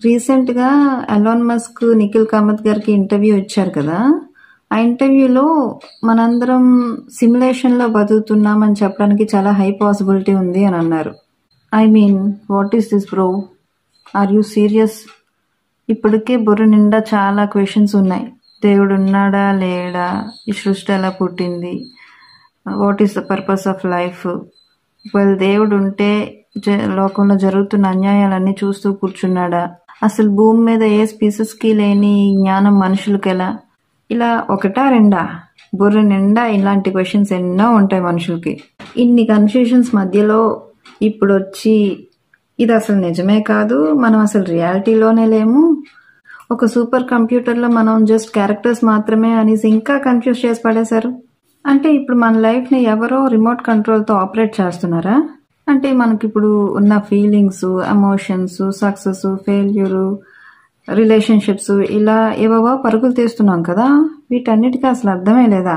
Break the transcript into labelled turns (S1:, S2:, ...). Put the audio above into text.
S1: రీసెంట్గా Elon Musk Nikhil Kamath గారికి interview ఇచ్చారు కదా. ఆ ఇంటర్వ్యూలో మనందరం సిమ్యులేషన్లో బతుకుతున్నామని చెప్పడానికి చాలా హై పాసిబిలిటీ ఉంది అని అన్నారు. I mean what is this bro, are you serious? ఇప్పటికే బుర్ర నిండా చాలా క్వశ్చన్స్ ఉన్నాయి. దేవుడు ఉన్నాడా లేడా, ఈ సృష్టి ఎలా పుట్టింది, what is the purpose of life? Well, దేవుడు ఉంటే లోకంలో జరుగుతున్న అన్యాయాలన్నీ చూస్తూ కూర్చున్నాడా? అసలు భూమి మీద ఏ స్పీసెస్కి లేని జ్ఞానం మనుషులకి ఎలా? ఇలా ఒకటా రెండా? బుర్ర నిండా ఇలాంటి క్వశ్చన్స్ ఎన్నో ఉంటాయి మనుషులకి. ఇన్ని కన్ఫ్యూషన్స్ మధ్యలో ఇప్పుడు వచ్చి ఇది అసలు నిజమే కాదు, మనం అసలు రియాలిటీలోనే లేము, ఒక సూపర్ కంప్యూటర్లో మనం జస్ట్ క్యారెక్టర్స్ మాత్రమే అనేసి ఇంకా కన్ఫ్యూజ్ చేసి పడేశారు. అంటే ఇప్పుడు మన లైఫ్ని ఎవరో రిమోట్ కంట్రోల్తో ఆపరేట్ చేస్తున్నారా? అంటే మనకిప్పుడు ఉన్న feelings, emotions, success, failure, relationships ఇలా ఏవో పరుగులు తీస్తున్నాం కదా, వీటన్నిటికీ అసలు అర్థమే లేదా?